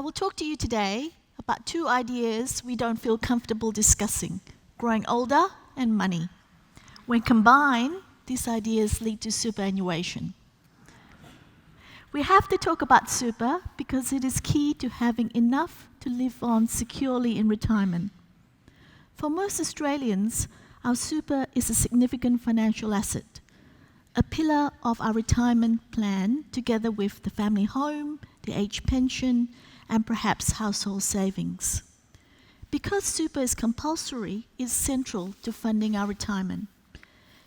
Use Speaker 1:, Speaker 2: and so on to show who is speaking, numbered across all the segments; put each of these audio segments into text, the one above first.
Speaker 1: will talk to you today about two ideas we don't feel comfortable discussing: growing older and money. When combined, these ideas lead to superannuation. We have to talk about super because it is key to having enough to live on securely in retirement. For most Australians, our super is a significant financial asset, a pillar of our retirement plan together with the family home, the age pension, and perhaps household savings. Because super is compulsory, it's central to funding our retirement.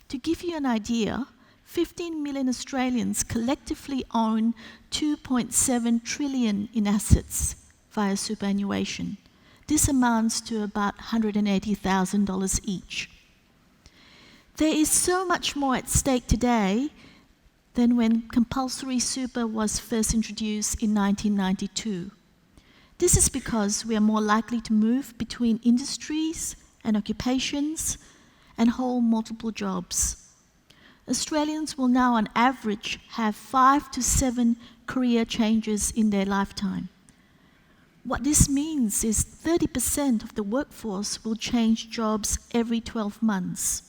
Speaker 1: To give you an idea, 15 million Australians collectively own 2.7 trillion in assets via superannuation. This amounts to about $180,000 each. There is so much more at stake today than when compulsory super was first introduced in 1992. This is because we are more likely to move between industries and occupations and hold multiple jobs. Australians will now on average have 5 to 7 career changes in their lifetime. What this means is 30% of the workforce will change jobs every 12 months.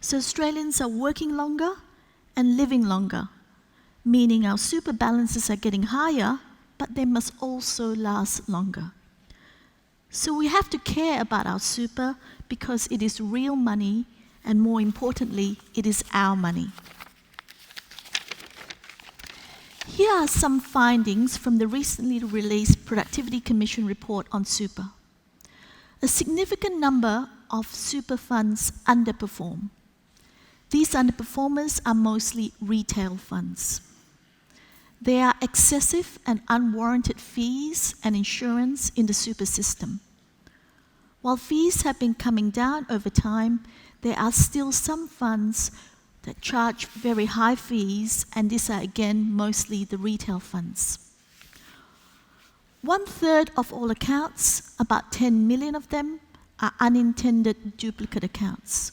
Speaker 1: So Australians are working longer and living longer, meaning our super balances are getting higher, but they must also last longer. So we have to care about our super because it is real money, and more importantly, it is our money. Here are some findings from the recently released Productivity Commission report on super. A significant number of super funds underperform. These underperformers are mostly retail funds. There are excessive and unwarranted fees and insurance in the super system. While fees have been coming down over time, there are still some funds that charge very high fees, and these are again mostly the retail funds. 1/3 of all accounts, about 10 million of them, are unintended duplicate accounts.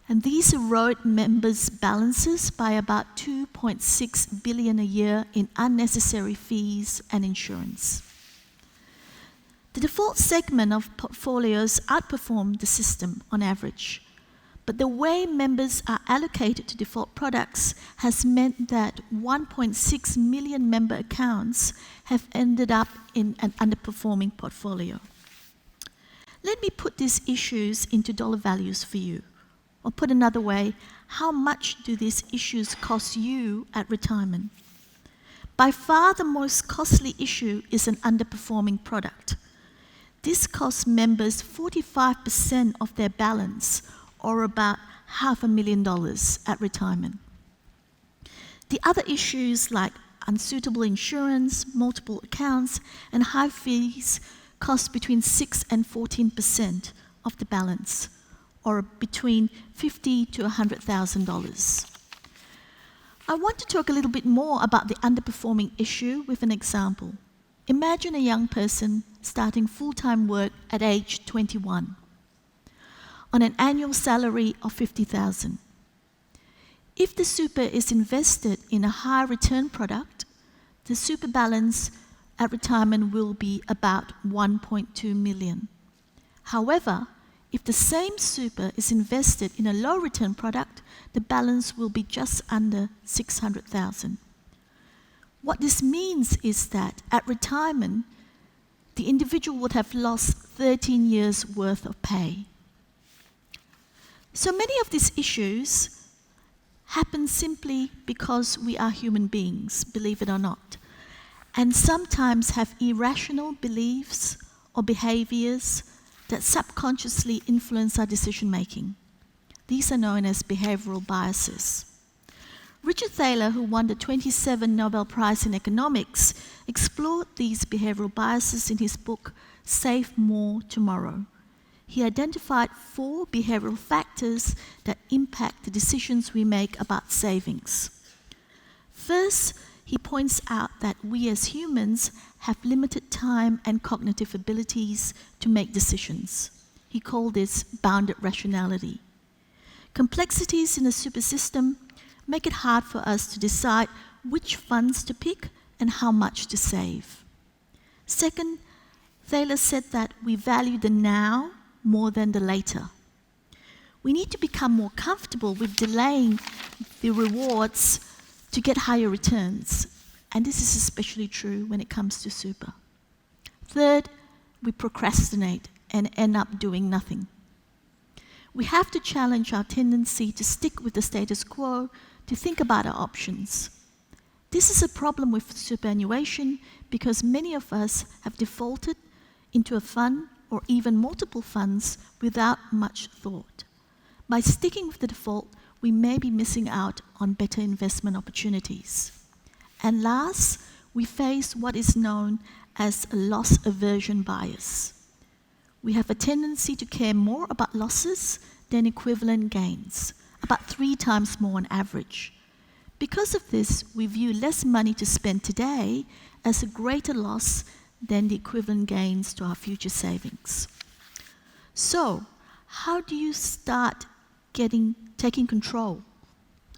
Speaker 1: And these erode members' balances by about 2.6 billion a year in unnecessary fees and insurance. The default segment of portfolios outperform the system on average, but the way members are allocated to default products has meant that 1.6 million member accounts have ended up in an underperforming portfolio. Let me put these issues into dollar values for you. Or put another way, how much do these issues cost you at retirement? By far the most costly issue is an underperforming product. This costs members 45% of their balance, or about $500,000 at retirement. The other issues like unsuitable insurance, multiple accounts, and high fees cost between 6 and 14% of the balance, or between $50,000 to $100,000. I want to talk a little bit more about the underperforming issue with an example. Imagine a young person starting full-time work at age 21 on an annual salary of $50,000. If the super is invested in a high return product, the super balance at retirement will be about 1.2 million. However, if the same super is invested in a low return product, the balance will be just under 600,000. What this means is that at retirement, the individual would have lost 13 years' worth of pay. So many of these issues happen simply because we are human beings, believe it or not, and sometimes have irrational beliefs or behaviors that subconsciously influence our decision making. These are known as behavioural biases. Richard Thaler, who won the 2007 Nobel Prize in Economics, explored these behavioural biases in his book, Save More Tomorrow. He identified 4 behavioural factors that impact the decisions we make about savings. First, he points out that we as humans have limited time and cognitive abilities to make decisions. He called this bounded rationality. Complexities in the super system make it hard for us to decide which funds to pick and how much to save. Second, Thaler said that we value the now more than the later. We need to become more comfortable with delaying the rewards to get higher returns. And this is especially true when it comes to super. Third, we procrastinate and end up doing nothing. We have to challenge our tendency to stick with the status quo, to think about our options. This is a problem with superannuation because many of us have defaulted into a fund or even multiple funds without much thought. By sticking with the default, we may be missing out on better investment opportunities. And last, we face what is known as a loss aversion bias. We have a tendency to care more about losses than equivalent gains, about 3 times more on average. Because of this, we view less money to spend today as a greater loss than the equivalent gains to our future savings. So, how do you start taking control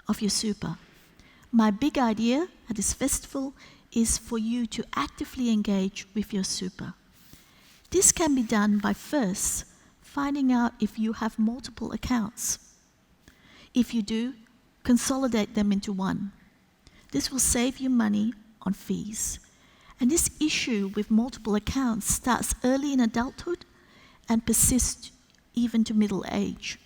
Speaker 1: of your super? My big idea at this festival is for you to actively engage with your super. This can be done by first finding out if you have multiple accounts. If you do, consolidate them into one. This will save you money on fees. And this issue with multiple accounts starts early in adulthood and persists even to middle age.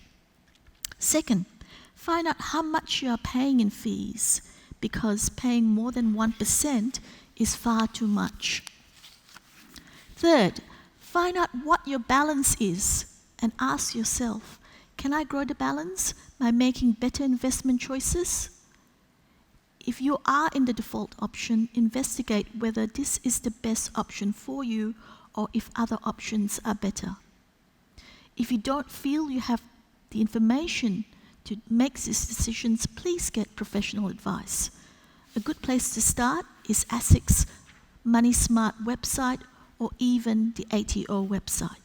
Speaker 1: Second, find out how much you are paying in fees, because paying more than 1% is far too much. Third, find out what your balance is and ask yourself, can I grow the balance by making better investment choices? If you are in the default option, investigate whether this is the best option for you or if other options are better. If you don't feel you have the information to make these decisions, please get professional advice. A good place to start is ASIC's Money Smart website or even the ATO website.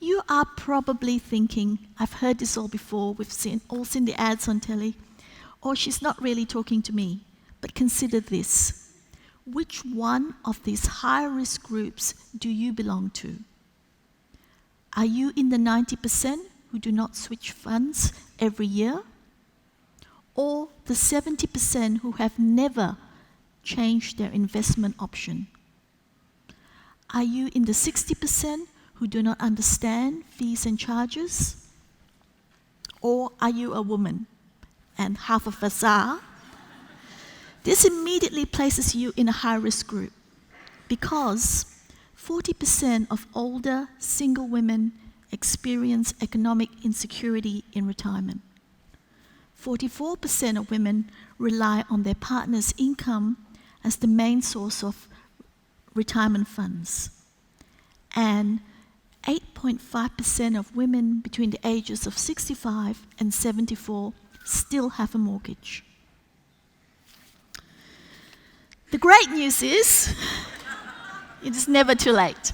Speaker 1: You are probably thinking, I've heard this all before, we've all seen the ads on telly, or she's not really talking to me. But consider this. Which one of these high-risk groups do you belong to? Are you in the 90% who do not switch funds every year? Or the 70% who have never changed their investment option? Are you in the 60% who do not understand fees and charges? Or are you a woman? And half of us are. This immediately places you in a high-risk group because 40% of older single women experience economic insecurity in retirement. 44% of women rely on their partner's income as the main source of retirement funds. And 8.5% of women between the ages of 65 and 74 still have a mortgage. The great news is, it is never too late.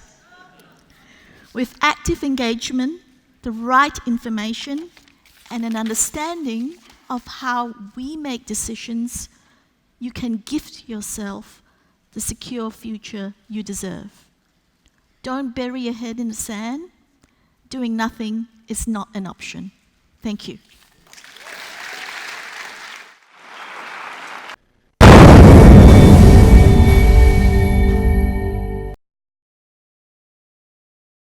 Speaker 1: With active engagement, the right information, and an understanding of how we make decisions, you can gift yourself the secure future you deserve. Don't bury your head in the sand. Doing nothing is not an option. Thank you.